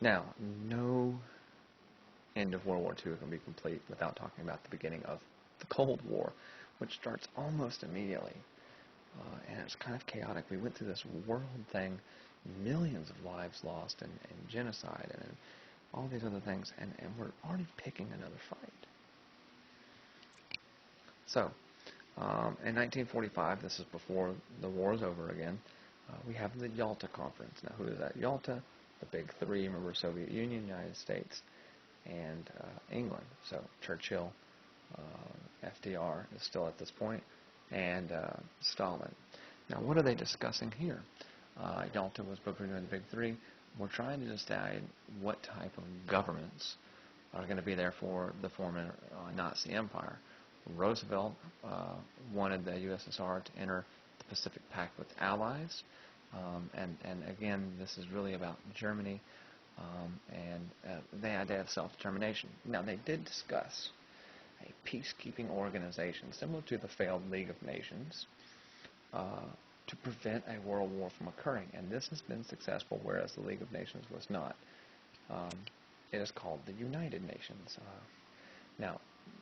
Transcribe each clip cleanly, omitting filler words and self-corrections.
Now, no end of World War II can be complete without talking about the beginning of the Cold War, which starts almost immediately. And it's kind of chaotic. We went through this world thing, millions of lives lost, and genocide, and all these other things, and we're already picking another fight. So, in 1945, this is before the war is over again, we have the Yalta Conference. Now, who is that? Yalta, the big three, remember, Soviet Union, United States, and England. So Churchill, FDR is still at this point, and Stalin. Now, what are they discussing here? Yalta was between the big three. We're trying to decide what type of governments are going to be there for the former Nazi Empire. Roosevelt wanted the USSR to enter the Pacific Pact with allies, and again, this is really about Germany and the idea of self-determination. Now, they did discuss a peacekeeping organization similar to the failed League of Nations to prevent a world war from occurring, and this has been successful, whereas the League of Nations was not. It is called the United Nations. Now,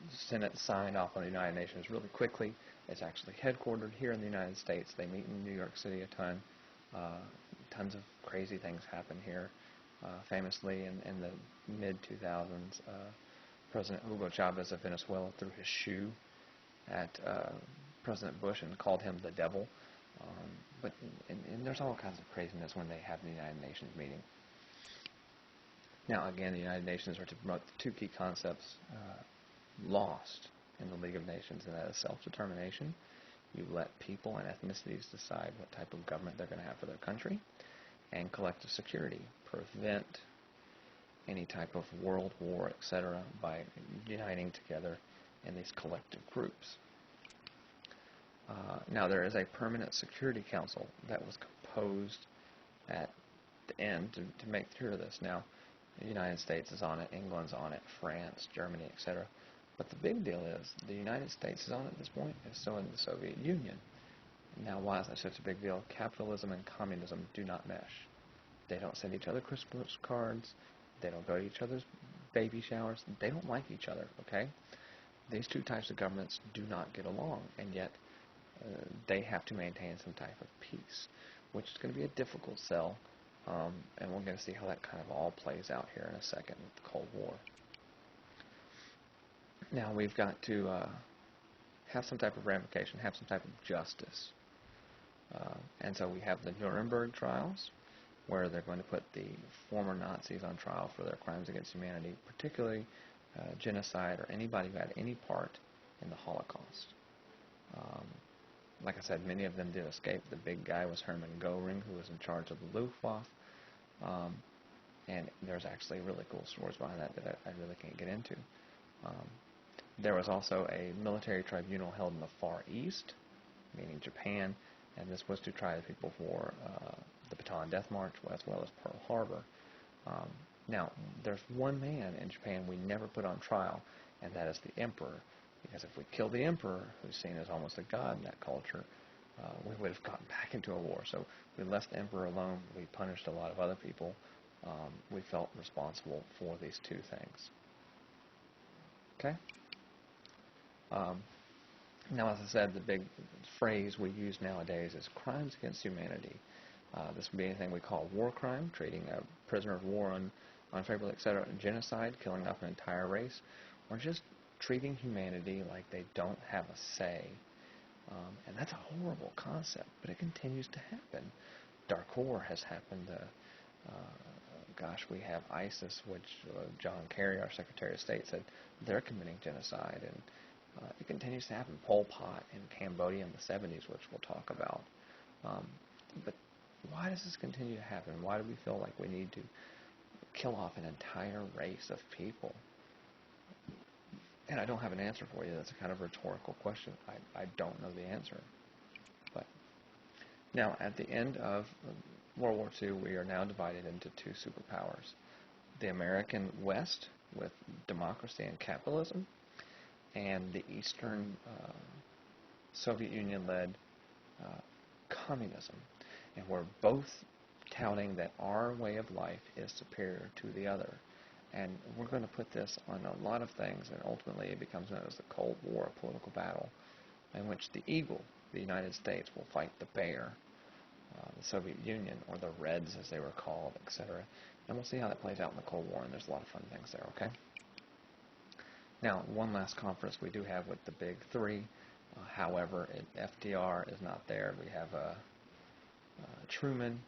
the Senate signed off on the United Nations really quickly. It's actually headquartered here in the United States. They meet in New York City a ton. Tons of crazy things happen here. Famously, in the mid-2000s, President Hugo Chavez of Venezuela threw his shoe at President Bush and called him the devil. And there's all kinds of craziness when they have the United Nations meeting. Now, again, the United Nations are to promote the two key concepts lost in the League of Nations, and that is self-determination. You let people and ethnicities decide what type of government they're going to have for their country, and collective security, prevent any type of world war, etc., by uniting together in these collective groups. Now, there is a permanent security council that was composed at the end to make sure of this. Now, the United States is on it, England's on it, France, Germany, etc. But the big deal is the United States is on it at this point, and so in the Soviet Union. Now, why is that such a big deal? Capitalism and communism do not mesh. They don't send each other Christmas cards. They don't go to each other's baby showers. They don't like each other, okay? These two types of governments do not get along, and yet they have to maintain some type of peace, which is going to be a difficult sell, and we're going to see how that kind of all plays out here in a second with the Cold War. Now, we've got to have some type of ramification, have some type of justice. And so we have the Nuremberg trials, where they're going to put the former Nazis on trial for their crimes against humanity, particularly genocide or anybody who had any part in the Holocaust. Like I said, many of them did escape. The big guy was Hermann Goering, who was in charge of the Luftwaffe. And there's actually really cool stories behind that I really can't get into. There was also a military tribunal held in the Far East, meaning Japan, and this was to try the people for the Bataan Death March, as well as Pearl Harbor. Now, there's one man in Japan we never put on trial, and that is the Emperor. Because if we kill the Emperor, who's seen as almost a god in that culture, we would have gotten back into a war. So we left the Emperor alone. We punished a lot of other people. We felt responsible for these two things. Okay? Now, as I said, the big phrase we use nowadays is crimes against humanity. This would be anything we call war crime, treating a prisoner of war unfavorably, etc., genocide, killing off an entire race, or just treating humanity like they don't have a say. And that's a horrible concept, but it continues to happen. Darfur has happened. We have ISIS, which John Kerry, our Secretary of State, said they're committing genocide, and it continues to happen. Pol Pot in Cambodia in the 70s, which we'll talk about. But why does this continue to happen? Why do we feel like we need to kill off an entire race of people? And I don't have an answer for you. That's a kind of rhetorical question. I don't know the answer. But now, at the end of World War II, we are now divided into two superpowers. The American West, with democracy and capitalism, and the Eastern Soviet Union-led communism. And we're both touting that our way of life is superior to the other. And we're going to put this on a lot of things, and ultimately it becomes known as the Cold War, a political battle, in which the eagle, the United States, will fight the bear, the Soviet Union, or the Reds as they were called, etc. And we'll see how that plays out in the Cold War, and there's a lot of fun things there, okay? Now, one last conference we do have with the big three. However, FDR is not there. We have Truman,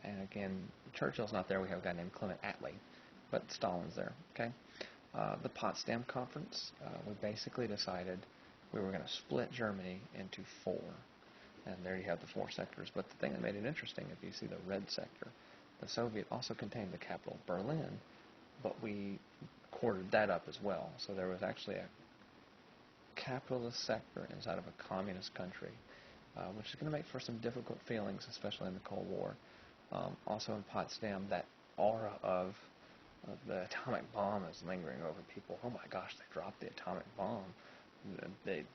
and again, Churchill's not there. We have a guy named Clement Attlee, but Stalin's there, okay? The Potsdam Conference, we basically decided we were going to split Germany into four. And there you have the four sectors. But the thing that made it interesting, if you see the red sector, the Soviet also contained the capital, Berlin, but we quartered that up as well. So there was actually a capitalist sector inside of a communist country, which is going to make for some difficult feelings, especially in the Cold War. Also in Potsdam, that aura of the atomic bomb is lingering over people. Oh my gosh, they dropped the atomic bomb.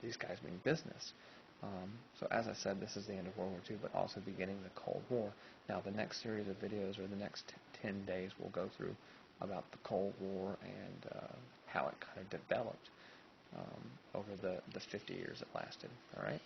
These guys mean business. So as I said, this is the end of World War II, but also beginning the Cold War. Now the next series of videos, or the next 10 days, we'll go through about the Cold War and how it kind of developed over the 50 years it lasted. All right?